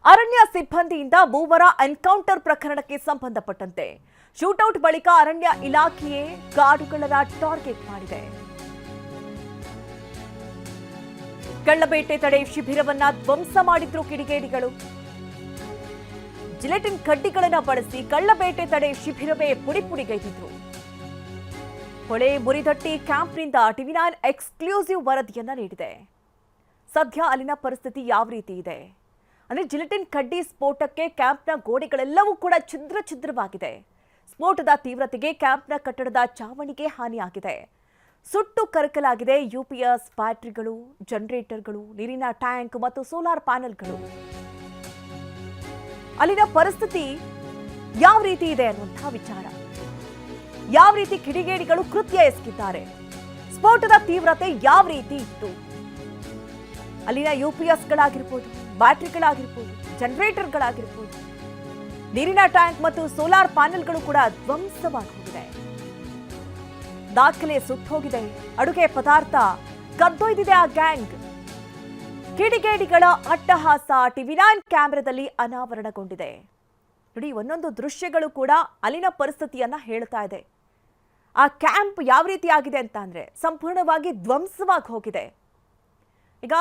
ಅರಣ್ಯ ಸಿಬ್ಬಂದಿಯಿಂದ ಮೂವರ ಎನ್ಕೌಂಟರ್ ಪ್ರಕರಣಕ್ಕೆ ಸಂಬಂಧಪಟ್ಟಂತೆ ಶೂಟೌಟ್ ಬಳಿಕ ಅರಣ್ಯ ಇಲಾಖೆಯೇ ಕಾಡುಗಳನ್ನ ಟಾರ್ಗೆಟ್ ಮಾಡಿದೆ. ಕಳ್ಳಬೇಟೆ ತಡೆ ಶಿಬಿರವನ್ನ ಧ್ವಂಸ ಮಾಡಿದ್ರು ಕಿಡಿಗೇಡಿಗಳು. ಜಿಲೆಟಿನ್ ಕಡ್ಡಿಗಳನ್ನ ಬಳಸಿ ಕಳ್ಳಬೇಟೆ ತಡೆ ಶಿಬಿರವೇ ಪುಡಿಪುಡಿಗೈದಿದ್ರು. ಹೊಳೆ ಮುರಿದಟ್ಟಿ ಕ್ಯಾಂಪ್ನಿಂದ ಟಿವಿ9 ಎಕ್ಸ್ಕ್ಲೂಸಿವ್ ವರದಿಯನ್ನ ನೀಡಿದೆ. ಸದ್ಯ ಅಲ್ಲಿನ ಪರಿಸ್ಥಿತಿ ಯಾವ ರೀತಿ ಇದೆ ಅಂದ್ರೆ ಜಿಲೆಟಿನ್ ಕಡ್ಡಿ ಸ್ಫೋಟಕ್ಕೆ ಕ್ಯಾಂಪ್ನ ಗೋಡೆಗಳೆಲ್ಲವೂ ಕೂಡ ಛಿದ್ರವಾಗಿದೆ. ಸ್ಫೋಟದ ತೀವ್ರತೆಗೆ ಕ್ಯಾಂಪ್ನ ಕಟ್ಟಡದ ಚಾವಣಿಗೆ ಹಾನಿಯಾಗಿದೆ. ಸುಟ್ಟು ಕರಕಲಾಗಿದೆ ಯುಪಿಎಸ್ ಬ್ಯಾಟರಿಗಳು, ಜನರೇಟರ್ಗಳು, ನೀರಿನ ಟ್ಯಾಂಕ್ ಮತ್ತು ಸೋಲಾರ್ ಪ್ಯಾನೆಲ್ಗಳು. ಅಲ್ಲಿನ ಪರಿಸ್ಥಿತಿ ಯಾವ ರೀತಿ ಇದೆ ಅನ್ನುವಂತಹ ವಿಚಾರ, ಯಾವ ರೀತಿ ಕಿಡಿಗೇಡಿಗಳು ಕೃತ್ಯ ಎಸಗಿದ್ದಾರೆ, ಸ್ಫೋಟದ ತೀವ್ರತೆ ಯಾವ ರೀತಿ ಇತ್ತು, ಅಲ್ಲಿನ ಯುಪಿಎಸ್ಗಳಾಗಿರ್ಬೋದು, ಬ್ಯಾಟರಿಗಳಾಗಿರ್ಬೋದು, ಜನರೇಟರ್ಗಳಾಗಿರ್ಬೋದು, ನೀರಿನ ಟ್ಯಾಂಕ್ ಮತ್ತು ಸೋಲಾರ್ ಪ್ಯಾನೆಲ್ಗಳು ಕೂಡ ಧ್ವಂಸವಾಗಿ ಹೋಗಿದೆ. ದಾಖಲೆ ಸುಟ್ಟೋಗಿದೆ. ಅಡುಗೆ ಪದಾರ್ಥ ಕದ್ದೊಯ್ದಿದೆ ಆ ಗ್ಯಾಂಗ್. ಕಿಡಿಗೇಡಿಗಳ ಅಟ್ಟಹಾಸ ಟಿವಿ9 ಕ್ಯಾಮೆರಾದಲ್ಲಿ ಅನಾವರಣಗೊಂಡಿದೆ. ನೋಡಿ, ಒಂದೊಂದು ದೃಶ್ಯಗಳು ಕೂಡ ಅಲ್ಲಿನ ಪರಿಸ್ಥಿತಿಯನ್ನ ಹೇಳ್ತಾ ಇದೆ. ಆ ಕ್ಯಾಂಪ್ ಯಾವ ರೀತಿ ಆಗಿದೆ ಅಂತ ಅಂದ್ರೆ ಸಂಪೂರ್ಣವಾಗಿ ಧ್ವಂಸವಾಗಿ ಹೋಗಿದೆ. ಈಗ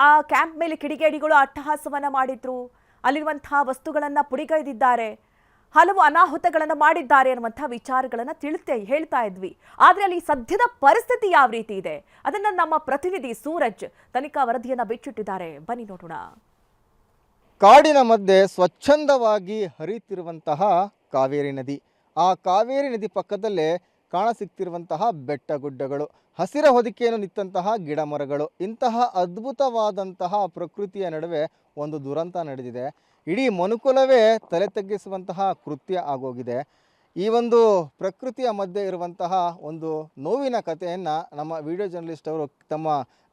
ಆ ಕ್ಯಾಂಪ್ ಮೇಲೆ ಕಿಡಿಗೇಡಿಗಳು ಅಟ್ಟಹಾಸವನ್ನ ಮಾಡಿದ್ರು, ಅಲ್ಲಿರುವಂತಹ ವಸ್ತುಗಳನ್ನ ಪುಡಿಗೈದಿದ್ದಾರೆ, ಹಲವು ಅನಾಹುತಗಳನ್ನು ಮಾಡಿದ್ದಾರೆ ಅನ್ನುವಂತಹ ವಿಚಾರಗಳನ್ನ ಹೇಳ್ತಾ ಇದ್ವಿ. ಆದ್ರೆ ಅಲ್ಲಿ ಸದ್ಯದ ಪರಿಸ್ಥಿತಿ ಯಾವ ರೀತಿ ಇದೆ ಅದನ್ನ ನಮ್ಮ ಪ್ರತಿನಿಧಿ ಸೂರಜ್ ತನಿಖಾ ವರದಿಯನ್ನ ಬಿಚ್ಚಿಟ್ಟಿದ್ದಾರೆ. ಬನ್ನಿ ನೋಡೋಣ. ಕಾಡಿನ ಮಧ್ಯೆ ಸ್ವಚ್ಛಂದವಾಗಿ ಹರಿಯುತ್ತಿರುವಂತಹ ಕಾವೇರಿ ನದಿ, ಆ ಕಾವೇರಿ ನದಿ ಪಕ್ಕದಲ್ಲೇ ಕಾಣಸಿಗ್ತಿರುವಂತಹ ಬೆಟ್ಟ ಗುಡ್ಡಗಳು, ಹಸಿರ ಹೊದಿಕೆಯನ್ನು ನಿತ್ತಂತಹ ಗಿಡ ಮರಗಳು, ಇಂತಹ ಅದ್ಭುತವಾದಂತಹ ಪ್ರಕೃತಿಯ ನಡುವೆ ಒಂದು ದುರಂತ ನಡೆದಿದೆ. ಇಡೀ ಮನುಕುಲವೇ ತಲೆ ತಗ್ಗಿಸುವಂತಹ ಕೃತ್ಯ ಆಗೋಗಿದೆ. ಈ ಒಂದು ಪ್ರಕೃತಿಯ ಮಧ್ಯೆ ಇರುವಂತಹ ಒಂದು ನೋವಿನ ಕಥೆಯನ್ನು ನಮ್ಮ ವಿಡಿಯೋ ಜರ್ನಲಿಸ್ಟ್ ಅವರು ತಮ್ಮ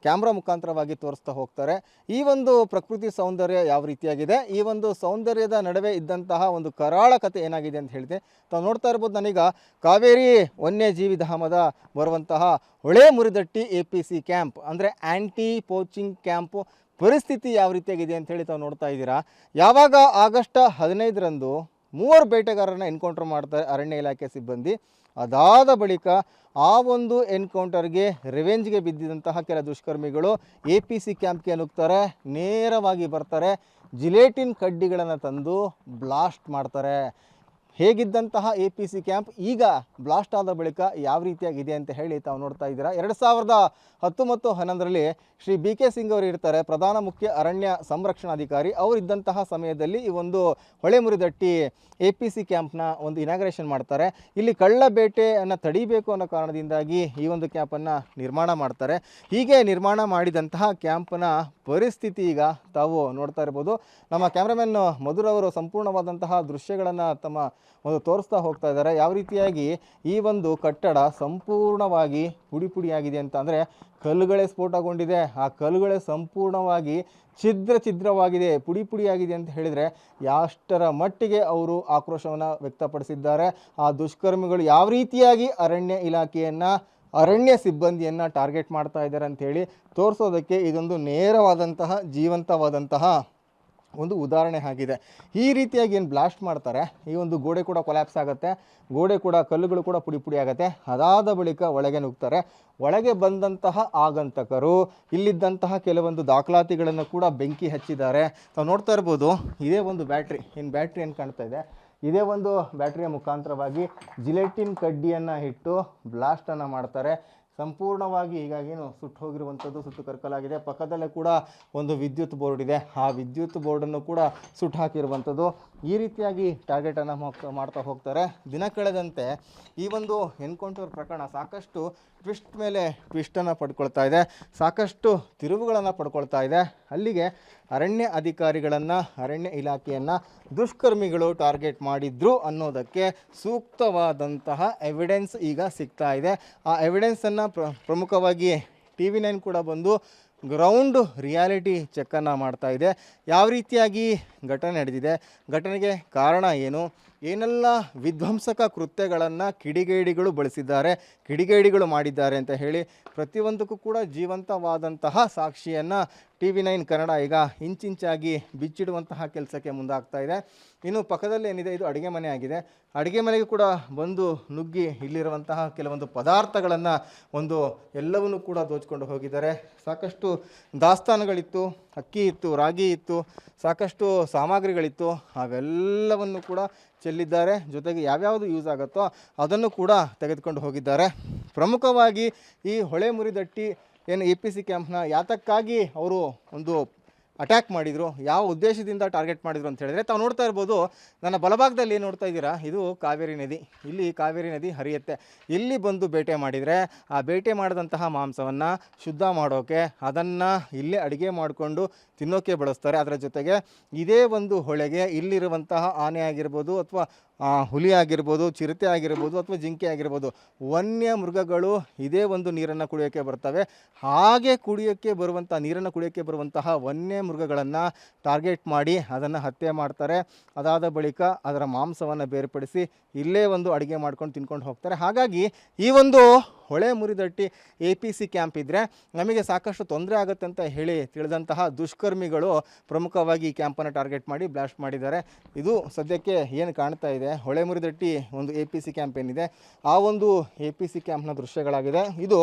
ಕ್ಯಾಮ್ರಾ ಮುಖಾಂತರವಾಗಿ ತೋರಿಸ್ತಾ ಹೋಗ್ತಾರೆ. ಈ ಒಂದು ಪ್ರಕೃತಿ ಸೌಂದರ್ಯ ಯಾವ ರೀತಿಯಾಗಿದೆ, ಈ ಒಂದು ಸೌಂದರ್ಯದ ನಡುವೆ ಇದ್ದಂತಹ ಒಂದು ಕರಾಳ ಕಥೆ ಏನಾಗಿದೆ ಅಂತ ಹೇಳಿದೆ ತಾವು ನೋಡ್ತಾ ಇರ್ಬೋದು. ನಾನೀಗ ಕಾವೇರಿ ವನ್ಯಜೀವಿ ಧಾಮದ ಬರುವಂತಹ ಹೊಳೆ ಮುರಿದಟ್ಟಿ APC ಕ್ಯಾಂಪ್ ಅಂದರೆ ಆ್ಯಂಟಿ ಪೋಚಿಂಗ್ ಕ್ಯಾಂಪು ಪರಿಸ್ಥಿತಿ ಯಾವ ರೀತಿಯಾಗಿದೆ ಅಂತ ಹೇಳಿ ತಾವು ನೋಡ್ತಾ ಇದ್ದೀರಾ. ಯಾವಾಗ ಆಗಸ್ಟ್ 15ರಂದು 3 ಬೇಟೆಗಾರರನ್ನ ಎನ್ಕೌಂಟರ್ ಮಾಡ್ತಾರೆ ಅರಣ್ಯ ಇಲಾಖೆ ಸಿಬ್ಬಂದಿ. ಅದಾದ ಬಳಿಕ ಆ ಒಂದು ಎನ್ಕೌಂಟರ್ಗೆ ರಿವೆಂಜ್ಗೆ ಬಿದ್ದಿದ್ದಂತಹ ಕೆಲ ದುಷ್ಕರ್ಮಿಗಳು APC ಕ್ಯಾಂಪ್ಗೆ ನುಗ್ತಾರೆ, ನೇರವಾಗಿ ಬರ್ತಾರೆ, ಜಿಲೆಟಿನ್ ಕಡ್ಡಿಗಳನ್ನು ತಂದು ಬ್ಲಾಸ್ಟ್ ಮಾಡ್ತಾರೆ. ಹೇಗಿದ್ದಂತಹ APC ಕ್ಯಾಂಪ್ ಈಗ ಬ್ಲಾಸ್ಟ್ ಆದ ಬಳಿಕ ಯಾವ ರೀತಿಯಾಗಿದೆ ಅಂತ ಹೇಳಿ ತಾವು ನೋಡ್ತಾ ಇದ್ದೀರಾ. 2010 ಮತ್ತು 11ರಲ್ಲಿ ಶ್ರೀ BK ಸಿಂಗ್ ಅವರು ಇರ್ತಾರೆ, ಪ್ರಧಾನ ಮುಖ್ಯ ಅರಣ್ಯ ಸಂರಕ್ಷಣಾಧಿಕಾರಿ. ಅವರಿದ್ದಂತಹ ಸಮಯದಲ್ಲಿ ಈ ಒಂದು ಹೊಳೆ ಮುರಿದಟ್ಟಿ APC ಕ್ಯಾಂಪ್ನ ಒಂದು ಇನಾಗ್ರೇಷನ್ ಮಾಡ್ತಾರೆ. ಇಲ್ಲಿ ಕಳ್ಳ ಬೇಟೆಯನ್ನು ತಡಿಬೇಕು ಅನ್ನೋ ಕಾರಣದಿಂದಾಗಿ ಈ ಒಂದು ಕ್ಯಾಂಪನ್ನು ನಿರ್ಮಾಣ ಮಾಡ್ತಾರೆ. ಹೀಗೆ ನಿರ್ಮಾಣ ಮಾಡಿದಂತಹ ಕ್ಯಾಂಪ್ನ ಪರಿಸ್ಥಿತಿ ಈಗ ತಾವು ನೋಡ್ತಾ ಇರ್ಬೋದು. ನಮ್ಮ ಕ್ಯಾಮ್ರಾಮನ್ ಮಧುರ್ ಅವರು ಸಂಪೂರ್ಣವಾದಂತಹ ದೃಶ್ಯಗಳನ್ನು ತಮ್ಮ ಒಂದು ತೋರಿಸ್ತಾ ಹೋಗ್ತಾ ಇದ್ದಾರೆ. ಯಾವ ರೀತಿಯಾಗಿ ಈ ಒಂದು ಕಟ್ಟಡ ಸಂಪೂರ್ಣವಾಗಿ ಪುಡಿಯಾಗಿದೆ ಅಂತ ಅಂದರೆ ಕಲ್ಲುಗಳೇ ಸ್ಫೋಟಗೊಂಡಿದೆ, ಆ ಕಲ್ಲುಗಳೇ ಸಂಪೂರ್ಣವಾಗಿ ಛಿದ್ರವಾಗಿದೆ, ಪುಡಿಯಾಗಿದೆ ಅಂತ ಹೇಳಿದರೆ ಎಷ್ಟರ ಮಟ್ಟಿಗೆ ಅವರು ಆಕ್ರೋಶವನ್ನು ವ್ಯಕ್ತಪಡಿಸಿದ್ದಾರೆ. ಆ ದುಷ್ಕರ್ಮಿಗಳು ಯಾವ ರೀತಿಯಾಗಿ ಅರಣ್ಯ ಇಲಾಖೆಯನ್ನು, ಅರಣ್ಯ ಸಿಬ್ಬಂದಿಯನ್ನು ಟಾರ್ಗೆಟ್ ಮಾಡ್ತಾ ಇದ್ದಾರೆ ಅಂಥೇಳಿ ತೋರಿಸೋದಕ್ಕೆ ಇದೊಂದು ನೇರವಾದಂತಹ ಜೀವಂತವಾದಂತಹ ಒಂದು ಉದಾಹರಣೆ ಆಗಿದೆ. ಈ ರೀತಿಯಾಗಿ ಏನು ಬ್ಲಾಸ್ಟ್ ಮಾಡ್ತಾರೆ, ಈ ಒಂದು ಗೋಡೆ ಕೂಡ ಕೊಲ್ಯಾಪ್ಸ್ ಆಗುತ್ತೆ, ಗೋಡೆ ಕೂಡ ಕಲ್ಲುಗಳು ಕೂಡ ಪುಡಿ ಆಗುತ್ತೆ. ಅದಾದ ಬಳಿಕ ಒಳಗೆ ನುಗ್ತಾರೆ. ಒಳಗೆ ಬಂದಂತಹ ಆಗಂತಕರು ಇಲ್ಲಿದ್ದಂತಹ ಕೆಲವೊಂದು ದಾಖಲಾತಿಗಳನ್ನು ಕೂಡ ಬೆಂಕಿ ಹಚ್ಚಿದ್ದಾರೆ. ತಾವು ನೋಡ್ತಾ ಇರ್ಬೋದು, ಇದೇ ಒಂದು ಬ್ಯಾಟ್ರಿ ಏನು ಕಾಣ್ತಾ ಇದೆ, ಇದೇ ಒಂದು ಬ್ಯಾಟ್ರಿಯ ಮುಖಾಂತರವಾಗಿ ಜಿಲೆಟಿನ್ ಕಡ್ಡಿಯನ್ನು ಇಟ್ಟು ಬ್ಲಾಸ್ಟನ್ನು ಮಾಡ್ತಾರೆ. ಸಂಪೂರ್ಣವಾಗಿ ಹೀಗಾಗೇನು ಸುಟ್ಟು ಹೋಗಿರುವಂಥದ್ದು, ಸುಟ್ಟು ಕರ್ಕಲಾಗಿದೆ. ಪಕ್ಕದಲ್ಲೇ ಕೂಡ ಒಂದು ವಿದ್ಯುತ್ ಬೋರ್ಡ್ ಇದೆ, ಆ ವಿದ್ಯುತ್ ಬೋರ್ಡನ್ನು ಕೂಡ ಸುಟ್ಟು ಹಾಕಿರುವಂಥದ್ದು. ಈ ರೀತಿಯಾಗಿ ಟಾರ್ಗೆಟನ್ನು ಮಾಡ್ತಾ ಹೋಗ್ತಾರೆ. ದಿನ ಕಳೆದಂತೆ ಈ ಒಂದು ಎನ್ಕೌಂಟರ್ ಪ್ರಕರಣ ಸಾಕಷ್ಟು ಟ್ವಿಸ್ಟ್ ಮೇಲೆ ಟ್ವಿಸ್ಟನ್ನು ಪಡ್ಕೊಳ್ತಾ ಇದೆ, ಸಾಕಷ್ಟು ತಿರುವುಗಳನ್ನು ಪಡ್ಕೊಳ್ತಾ ಇದೆ. ಅಲ್ಲಿಗೆ ಅರಣ್ಯ ಅಧಿಕಾರಿಗಳನ್ನು, ಅರಣ್ಯ ಇಲಾಖೆಯನ್ನು ದುಷ್ಕರ್ಮಿಗಳು ಟಾರ್ಗೆಟ್ ಮಾಡಿದ್ರು ಅನ್ನೋದಕ್ಕೆ ಸೂಕ್ತವಾದಂತಹ ಎವಿಡೆನ್ಸ್ ಈಗ ಸಿಗ್ತಾ ಇದೆ. ಆ ಎವಿಡೆನ್ಸನ್ನು ಪ್ರಮುಖವಾಗಿ ಟಿವಿ9 ಕೂಡ ಬಂದು ಗ್ರೌಂಡ್ ರಿಯಾಲಿಟಿ ಚೆಕ್ಕನ್ನು ಮಾಡ್ತಾ ಇದೆ. ಯಾವ ರೀತಿಯಾಗಿ ಘಟನೆ ನಡೆದಿದೆ. ಘಟನೆಗೆ ಕಾರಣ ಏನು, ಏನೆಲ್ಲ ವಿಧ್ವಂಸಕ ಕೃತ್ಯಗಳನ್ನು ಕಿಡಿಗೇಡಿಗಳು ಬಳಸಿದ್ದಾರೆ, ಕಿಡಿಗೇಡಿಗಳು ಮಾಡಿದ್ದಾರೆ ಅಂತ ಹೇಳಿ ಪ್ರತಿಯೊಂದಕ್ಕೂ ಕೂಡ ಜೀವಂತವಾದಂತಹ ಸಾಕ್ಷಿಯನ್ನು TV9 ಕನ್ನಡ ಈಗ ಇಂಚಿಂಚಾಗಿ ಬಿಚ್ಚಿಡುವಂತಹ ಕೆಲಸಕ್ಕೆ ಮುಂದಾಗ್ತಾ ಇದೆ. ಇನ್ನು ಪಕ್ಕದಲ್ಲಿ ಏನಿದೆ, ಇದು ಅಡುಗೆ ಮನೆ ಆಗಿದೆ. ಅಡುಗೆ ಮನೆಗೆ ಕೂಡ ಬಂದು ನುಗ್ಗಿ ಇಲ್ಲಿರುವಂತಹ ಕೆಲವೊಂದು ಪದಾರ್ಥಗಳನ್ನು ಎಲ್ಲವನ್ನೂ ಕೂಡ ದೋಚ್ಕೊಂಡು ಹೋಗಿದ್ದಾರೆ. ಸಾಕಷ್ಟು ದಾಸ್ತಾನುಗಳಿತ್ತು, ಅಕ್ಕಿ ಇತ್ತು, ರಾಗಿ ಇತ್ತು, ಸಾಕಷ್ಟು ಸಾಮಗ್ರಿಗಳಿತ್ತು, ಅವೆಲ್ಲವನ್ನು ಕೂಡ ಚೆಲ್ಲಿದ್ದಾರೆ. ಜೊತೆಗೆ ಯಾವ್ಯಾವುದು ಯೂಸ್ ಆಗುತ್ತೋ ಅದನ್ನು ಕೂಡ ತೆಗೆದುಕೊಂಡು ಹೋಗಿದ್ದಾರೆ. ಪ್ರಮುಖವಾಗಿ ಈ ಹೊಳೆ ಮುರಿದಟ್ಟಿ ಏನು APC ಕ್ಯಾಂಪ್ನ ಯಾತಕ್ಕಾಗಿ ಅವರು ಅಟ್ಯಾಕ್ ಮಾಡಿದರು, ಯಾವ ಉದ್ದೇಶದಿಂದ ಟಾರ್ಗೆಟ್ ಮಾಡಿದರು ಅಂತ ಹೇಳಿದ್ರೆ, ತಾವು ನೋಡ್ತಾ ಇರ್ಬೋದು, ನನ್ನ ಬಲಭಾಗದಲ್ಲಿ ಏನು ನೋಡ್ತಾ ಇದ್ದೀರಾ, ಇದು ಕಾವೇರಿ ನದಿ. ಇಲ್ಲಿ ಕಾವೇರಿ ನದಿ ಹರಿಯುತ್ತೆ. ಇಲ್ಲಿ ಬಂದು ಬೇಟೆ ಮಾಡಿದರೆ ಆ ಬೇಟೆ ಮಾಡಿದಂತಹ ಮಾಂಸವನ್ನು ಶುದ್ಧ ಮಾಡೋಕ್ಕೆ, ಅದನ್ನು ಇಲ್ಲೇ ಅಡುಗೆ ಮಾಡಿಕೊಂಡು ತಿನ್ನೋಕ್ಕೆ ಬಳಸ್ತಾರೆ. ಅದರ ಜೊತೆಗೆ ಇದೇ ಹೊಳೆಗೆ ಇಲ್ಲಿರುವಂತಹ ಆನೆ ಆಗಿರ್ಬೋದು, ಅಥವಾ ಹುಲಿ ಆಗಿರ್ಬೋದು, ಚಿರತೆ ಆಗಿರ್ಬೋದು, ಅಥವಾ ಜಿಂಕೆ ಆಗಿರ್ಬೋದು, ವನ್ಯ ಮೃಗಗಳು ಇದೇ ನೀರನ್ನು ಕುಡಿಯೋಕ್ಕೆ ಬರ್ತವೆ. ಹಾಗೆ ನೀರನ್ನು ಕುಡಿಯೋಕ್ಕೆ ಬರುವಂತಹ ವನ್ಯ ಮೃಗಗಳನ್ನು ಟಾರ್ಗೆಟ್ ಮಾಡಿ ಅದನ್ನು ಹತ್ಯೆ ಮಾಡ್ತಾರೆ. ಅದಾದ ಬಳಿಕ ಅದರ ಮಾಂಸವನ್ನು ಬೇರ್ಪಡಿಸಿ ಇಲ್ಲೇ ಅಡುಗೆ ಮಾಡ್ಕೊಂಡು ತಿನ್ಕೊಂಡು ಹೋಗ್ತಾರೆ. ಹಾಗಾಗಿ ಈ ಹೊಳೆ ಮುರಿದಟ್ಟಿ APC ಕ್ಯಾಂಪ್ ಇದ್ದರೆ ನಮಗೆ ಸಾಕಷ್ಟು ತೊಂದರೆ ಆಗುತ್ತೆ ಅಂತ ಹೇಳಿ ತಿಳಿದಂತಹ ದುಷ್ಕರ್ಮಿಗಳು ಪ್ರಮುಖವಾಗಿ ಈ ಕ್ಯಾಂಪನ್ನು ಟಾರ್ಗೆಟ್ ಮಾಡಿ ಬ್ಲಾಸ್ಟ್ ಮಾಡಿದ್ದಾರೆ. ಇದು ಸದ್ಯಕ್ಕೆ ಏನು ಕಾಣ್ತಾ ಇದೆ, ಹೊಳೆ ಮುರಿದಟ್ಟಿ APC ಕ್ಯಾಂಪ್ ಏನಿದೆ ಆ APC ಕ್ಯಾಂಪ್ನ ದೃಶ್ಯಗಳಾಗಿದೆ. ಇದು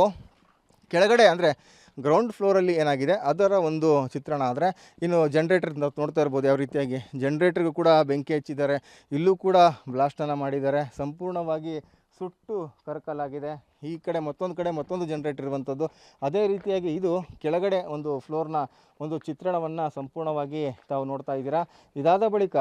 ಕೆಳಗಡೆ ಅಂದರೆ ಗ್ರೌಂಡ್ ಫ್ಲೋರಲ್ಲಿ ಏನಾಗಿದೆ ಅದರ ಚಿತ್ರಣ. ಆದರೆ ಇನ್ನು ಜನ್ರೇಟರ್ ನೋಡ್ತಾ ಇರ್ಬೋದು, ಯಾವ ರೀತಿಯಾಗಿ ಜನ್ರೇಟರ್ಗೂ ಕೂಡ ಬೆಂಕಿ ಹಚ್ಚಿದ್ದಾರೆ. ಇಲ್ಲೂ ಕೂಡ ಬ್ಲಾಸ್ಟನ್ನು ಮಾಡಿದ್ದಾರೆ. ಸಂಪೂರ್ಣವಾಗಿ ಸುಟ್ಟು ಕರಕಲಾಗಿದೆ. ಈ ಕಡೆ ಮತ್ತೊಂದು ಜನ್ರೇಟರ್ ಇರುವಂಥದ್ದು. ಅದೇ ರೀತಿಯಾಗಿ ಇದು ಕೆಳಗಡೆ ಫ್ಲೋರ್ನ ಚಿತ್ರಣವನ್ನು ಸಂಪೂರ್ಣವಾಗಿ ತಾವು ನೋಡ್ತಾ ಇದ್ದೀರಾ. ಇದಾದ ಬಳಿಕ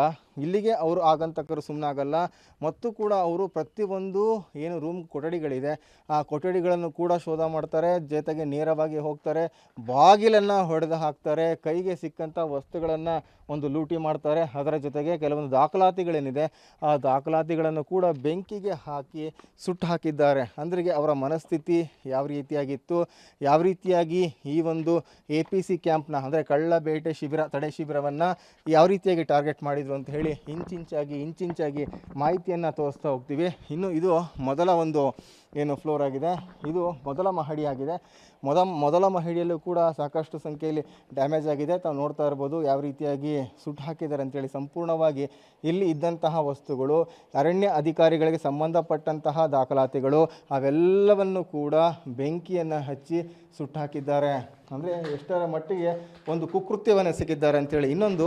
ಇಲ್ಲಿಗೆ ಅವರು ಆಗಂತಕರು ಸುಮ್ಮನಾಗಲ್ಲ, ಮತ್ತು ಕೂಡ ಅವರು ಪ್ರತಿಯೊಂದು ಏನು ರೂಮ್ ಕೊಠಡಿಗಳಿದೆ ಆ ಕೊಠಡಿಗಳನ್ನು ಕೂಡ ಶೋಧ ಮಾಡ್ತಾರೆ. ಜೊತೆಗೆ ನೇರವಾಗಿ ಹೋಗ್ತಾರೆ, ಬಾಗಿಲನ್ನು ಹೊಡೆದು ಹಾಕ್ತಾರೆ, ಕೈಗೆ ಸಿಕ್ಕಂಥ ವಸ್ತುಗಳನ್ನು ಲೂಟಿ ಮಾಡ್ತಾರೆ. ಅದರ ಜೊತೆಗೆ ಕೆಲವೊಂದು ದಾಖಲಾತಿಗಳೇನಿದೆ ಆ ದಾಖಲಾತಿಗಳನ್ನು ಕೂಡ ಬೆಂಕಿಗೆ ಹಾಕಿ ಸುಟ್ಟು ಹಾಕಿದ್ದಾರೆ. ಅಂದ್ರೆ ಅವರ ಮನಸ್ಥಿತಿ ಯಾವ ರೀತಿಯಾಗಿತ್ತು, ಯಾವ ರೀತಿಯಾಗಿ ಈ APC ಕ್ಯಾಂಪ್ನ ಅಂದರೆ ಕಳ್ಳ ಬೇಟೆ ತಡೆ ಶಿಬಿರವನ್ನು ಯಾವ ರೀತಿಯಾಗಿ ಟಾರ್ಗೆಟ್ ಮಾಡಿದರು ಅಂತ ಹೇಳಿ ಇಂಚಿಂಚಾಗಿ ಮಾಹಿತಿಯನ್ನು ತೋರಿಸ್ತಾ ಹೋಗ್ತೀವಿ. ಇನ್ನು ಇದು ಮೊದಲ ಏನು ಫ್ಲೋರ್ ಆಗಿದೆ, ಇದು ಮೊದಲ ಮಹಡಿ ಆಗಿದೆ. ಮೊದಲ ಮಹಡಿಯಲ್ಲೂ ಕೂಡ ಸಾಕಷ್ಟು ಸಂಖ್ಯೆಯಲ್ಲಿ ಡ್ಯಾಮೇಜ್ ಆಗಿದೆ. ತಾವು ನೋಡ್ತಾ ಇರ್ಬೋದು ಯಾವ ರೀತಿಯಾಗಿ ಸುಟ್ಟು ಹಾಕಿದ್ದಾರೆ ಅಂತೇಳಿ. ಸಂಪೂರ್ಣವಾಗಿ ಇಲ್ಲಿ ಇದ್ದಂತಹ ವಸ್ತುಗಳು, ಅರಣ್ಯ ಅಧಿಕಾರಿಗಳಿಗೆ ಸಂಬಂಧಪಟ್ಟಂತಹ ದಾಖಲಾತಿಗಳು ಅವೆಲ್ಲವನ್ನು ಕೂಡ ಬೆಂಕಿಯನ್ನು ಹಚ್ಚಿ ಸುಟ್ಟು ಹಾಕಿದ್ದಾರೆ. ಅಂದರೆ ಎಷ್ಟರ ಮಟ್ಟಿಗೆ ಕುಕೃತ್ಯವನ್ನು ಎಸಗಿದ್ದಾರೆ ಅಂತೇಳಿ. ಇನ್ನೊಂದು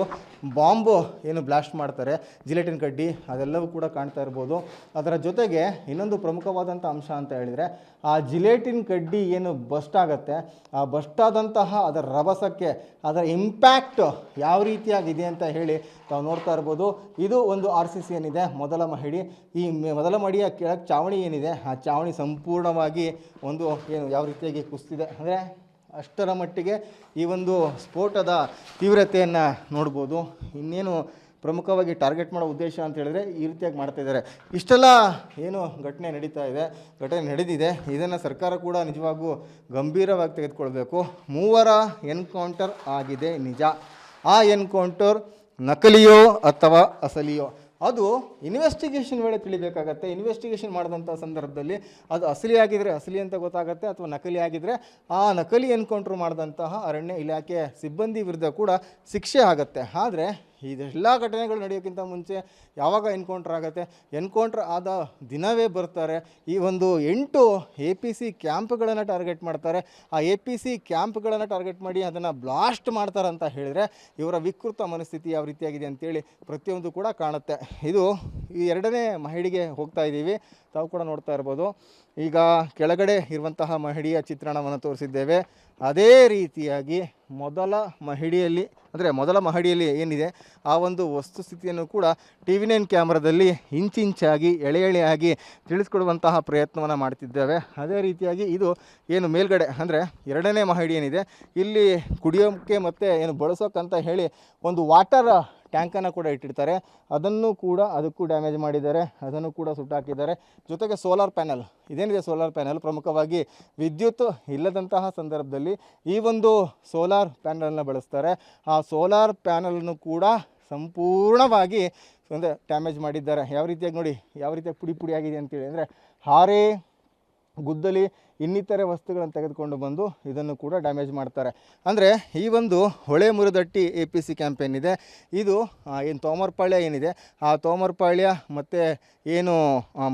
ಬಾಂಬು ಏನು ಬ್ಲಾಸ್ಟ್ ಮಾಡ್ತಾರೆ, ಜಿಲೆಟಿನ್ ಕಡ್ಡಿ, ಅದೆಲ್ಲವೂ ಕೂಡ ಕಾಣ್ತಾ ಇರ್ಬೋದು. ಅದರ ಜೊತೆಗೆ ಇನ್ನೊಂದು ಪ್ರಮುಖವಾದಂಥ ಅಂಶ ಅಂತ ಹೇಳಿದರೆ, ಆ ಜಿಲೆಟಿನ್ ಕಡ್ಡಿ ಏನು ಬಸ್ಟ್ ಆಗುತ್ತೆ, ಆ ಬಸ್ಟ್ ಆದಂತಹ ಅದರ ರಭಸಕ್ಕೆ ಅದರ ಇಂಪ್ಯಾಕ್ಟ್ ಯಾವ ರೀತಿಯಾಗಿದೆ ಅಂತ ಹೇಳಿ ತಾವು ನೋಡ್ತಾ ಇರ್ಬೋದು. ಇದು RCC ಏನಿದೆ ಮೊದಲ ಮಹಡಿ. ಈ ಮೊದಲ ಮಹಡಿಯ ಕೆಳಗೆ ಚಾವಣಿ ಏನಿದೆ ಆ ಚಾವಣಿ ಸಂಪೂರ್ಣವಾಗಿ ಏನು ಯಾವ ರೀತಿಯಾಗಿ ಕುಸಿದಿದೆ ಅಂದರೆ ಅಷ್ಟರ ಮಟ್ಟಿಗೆ ಈ ಸ್ಫೋಟದ ತೀವ್ರತೆಯನ್ನು ನೋಡ್ಬೋದು. ಇನ್ನೇನು ಪ್ರಮುಖವಾಗಿ ಟಾರ್ಗೆಟ್ ಮಾಡೋ ಉದ್ದೇಶ ಅಂತ ಹೇಳಿದ್ರೆ ಈ ರೀತಿಯಾಗಿ ಮಾಡ್ತಾ ಇದ್ದಾರೆ. ಇಷ್ಟೆಲ್ಲ ಏನು ಘಟನೆ ನಡೆದಿದೆ, ಇದನ್ನು ಸರ್ಕಾರ ಕೂಡ ನಿಜವಾಗೂ ಗಂಭೀರವಾಗಿ ತೆಗೆದುಕೊಳ್ಬೇಕು. 3 ಎನ್ಕೌಂಟರ್ ಆಗಿದೆ ನಿಜ. ಆ ಎನ್ಕೌಂಟರ್ ನಕಲಿಯೋ ಅಥವಾ ಅಸಲಿಯೋ ಅದು ಇನ್ವೆಸ್ಟಿಗೇಷನ್ ವೇಳೆ ತಿಳಿಬೇಕಾಗತ್ತೆ. ಇನ್ವೆಸ್ಟಿಗೇಷನ್ ಮಾಡಿದಂಥ ಸಂದರ್ಭದಲ್ಲಿ ಅದು ಅಸಲಿ ಆಗಿದ್ರೆ ಅಸಲಿ ಅಂತ ಗೊತ್ತಾಗುತ್ತೆ, ಅಥವಾ ನಕಲಿ ಆಗಿದ್ದರೆ ಆ ನಕಲಿ ಎನ್ಕೌಂಟ್ರ್ ಮಾಡಿದಂತಹ ಅರಣ್ಯ ಇಲಾಖೆ ಸಿಬ್ಬಂದಿ ವಿರುದ್ಧ ಕೂಡ ಶಿಕ್ಷೆ ಆಗುತ್ತೆ. ಆದರೆ ಇದೆಲ್ಲ ಘಟನೆಗಳು ನಡೆಯೋಕ್ಕಿಂತ ಮುಂಚೆ ಯಾವಾಗ ಎನ್ಕೌಂಟ್ರ್ ಆಗುತ್ತೆ, ಎನ್ಕೌಂಟ್ರ್ ಆದ ದಿನವೇ ಬರ್ತಾರೆ ಈ 8 APC ಕ್ಯಾಂಪ್ಗಳನ್ನು ಟಾರ್ಗೆಟ್ ಮಾಡ್ತಾರೆ. ಆ APC ಕ್ಯಾಂಪ್ಗಳನ್ನು ಟಾರ್ಗೆಟ್ ಮಾಡಿ ಅದನ್ನು ಬ್ಲಾಸ್ಟ್ ಮಾಡ್ತಾರೆ ಅಂತ ಹೇಳಿದರೆ ಇವರ ವಿಕೃತ ಮನಸ್ಥಿತಿ ಯಾವ ರೀತಿಯಾಗಿದೆ ಅಂತೇಳಿ ಪ್ರತಿಯೊಂದು ಕೂಡ ಕಾಣುತ್ತೆ. ಇದು ಈ 2ನೇ ಮಹಡಿಗೆ ಹೋಗ್ತಾ ಇದ್ದೀವಿ. ತಾವು ಕೂಡ ನೋಡ್ತಾ ಇರ್ಬೋದು. ಈಗ ಕೆಳಗಡೆ ಇರುವಂತಹ ಮಹಡಿಯ ಚಿತ್ರಣವನ್ನು ತೋರಿಸಿದ್ದೇವೆ. ಅದೇ ರೀತಿಯಾಗಿ ಮೊದಲ ಮಹಡಿಯಲ್ಲಿ ಏನಿದೆ ಆ ವಸ್ತುಸ್ಥಿತಿಯನ್ನು ಕೂಡ TV9 ಕ್ಯಾಮ್ರಾದಲ್ಲಿ ಇಂಚಿಂಚಾಗಿ ಎಳೆಯಾಗಿ ತಿಳಿಸ್ಕೊಡುವಂತಹ ಪ್ರಯತ್ನವನ್ನು ಮಾಡ್ತಿದ್ದೇವೆ. ಅದೇ ರೀತಿಯಾಗಿ ಇದು ಏನು ಮೇಲ್ಗಡೆ ಅಂದರೆ 2ನೇ ಮಹಡಿ ಏನಿದೆ, ಇಲ್ಲಿ ಕುಡಿಯೋಕ್ಕೆ ಮತ್ತು ಏನು ಬಳಸೋಕ್ಕಂತ ಹೇಳಿ ವಾಟರ್ ಟ್ಯಾಂಕನ್ನು ಕೂಡ ಇಟ್ಟಿರ್ತಾರೆ. ಅದಕ್ಕೂ ಡ್ಯಾಮೇಜ್ ಮಾಡಿದ್ದಾರೆ, ಅದನ್ನು ಕೂಡ ಸುಟ್ಟಾಕಿದ್ದಾರೆ. ಜೊತೆಗೆ ಸೋಲಾರ್ ಪ್ಯಾನಲ್ ಇದೇನಿದೆ, ಸೋಲಾರ್ ಪ್ಯಾನಲ್ ಪ್ರಮುಖವಾಗಿ ವಿದ್ಯುತ್ ಇಲ್ಲದಂತಹ ಸಂದರ್ಭದಲ್ಲಿ ಈ ಸೋಲಾರ್ ಪ್ಯಾನಲನ್ನು ಬಳಸ್ತಾರೆ. ಆ ಸೋಲಾರ್ ಪ್ಯಾನಲನ್ನು ಕೂಡ ಸಂಪೂರ್ಣವಾಗಿ ಅಂದರೆ ಡ್ಯಾಮೇಜ್ ಮಾಡಿದ್ದಾರೆ. ಯಾವ ರೀತಿಯಾಗಿ ನೋಡಿ, ಯಾವ ರೀತಿಯಾಗಿ ಪುಡಿ ಪುಡಿ ಆಗಿದೆ ಅಂತೇಳಿ. ಅಂದರೆ ಹಾರೆ, ಗುದ್ದಲಿ, ಇನ್ನಿತರೆ ವಸ್ತುಗಳನ್ನು ತೆಗೆದುಕೊಂಡು ಬಂದು ಇದನ್ನು ಕೂಡ ಡ್ಯಾಮೇಜ್ ಮಾಡ್ತಾರೆ. ಅಂದರೆ ಈ ಒಂದು ಹೊಳೆ ಮುರುದಟ್ಟಿ APC ಕ್ಯಾಂಪೇನ್ ಇದೆ, ಇದು ಏನು ತೋಮರಪಾಳ್ಯ ಏನಿದೆ, ಆ ತೋಮರಪಾಳ್ಯ ಮತ್ತು ಏನು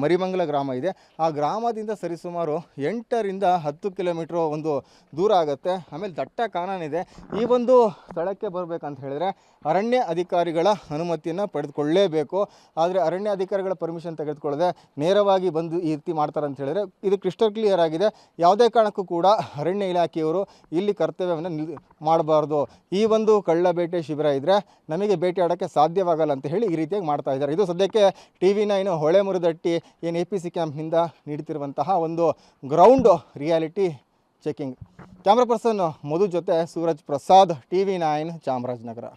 ಮರಿಮಂಗಲ ಗ್ರಾಮ ಇದೆ, ಆ ಗ್ರಾಮದಿಂದ ಸರಿಸುಮಾರು 8 ರಿಂದ 10 ಕಿಲೋಮೀಟ್ರ್ ಒಂದು ದೂರ ಆಗುತ್ತೆ. ಆಮೇಲೆ ದಟ್ಟ ಕಾನೂನಿದೆ. ಈ ಒಂದು ಸ್ಥಳಕ್ಕೆ ಬರಬೇಕಂತ ಹೇಳಿದ್ರೆ ಅರಣ್ಯ ಅಧಿಕಾರಿಗಳ ಅನುಮತಿಯನ್ನು ಪಡೆದುಕೊಳ್ಳಲೇಬೇಕು. ಆದರೆ ಅರಣ್ಯ ಅಧಿಕಾರಿಗಳ ಪರ್ಮಿಷನ್ ತೆಗೆದುಕೊಳ್ಳದೆ ನೇರವಾಗಿ ಬಂದು ಈ ರೀತಿ ಮಾಡ್ತಾರೆ ಅಂತ ಹೇಳಿದ್ರೆ ಇದು ಕ್ರಿಸ್ಟಲ್ ಕ್ಲಿಯರ್ ಆಗಿದೆ. ಯಾವುದೇ ಕಾರಣಕ್ಕೂ ಕೂಡ ಅರಣ್ಯ ಇಲಾಖೆಯವರು ಇಲ್ಲಿ ಕರ್ತವ್ಯವನ್ನು ಮಾಡಬಾರ್ದು. ಈ ಒಂದು ಕಳ್ಳ ಬೇಟೆ ಶಿಬಿರ ಇದ್ದರೆ ನಮಗೆ ಬೇಟೆ ಆಡೋಕ್ಕೆ ಸಾಧ್ಯವಾಗಲ್ಲ ಅಂತ ಹೇಳಿ ಈ ರೀತಿಯಾಗಿ ಮಾಡ್ತಾ ಇದ್ದಾರೆ. ಇದು ಸದ್ಯಕ್ಕೆ TV9 ಹೊಳೆ ಮುರುದಟ್ಟಿ ಏನು APC ಕ್ಯಾಂಪ್ನಿಂದ ನೀಡುತ್ತಿರುವಂತಹ ಒಂದು ground reality checking. Camera person Madhu ಜೊತೆ ಸೂರಜ್ ಪ್ರಸಾದ್, TV9 ಚಾಮರಾಜನಗರ.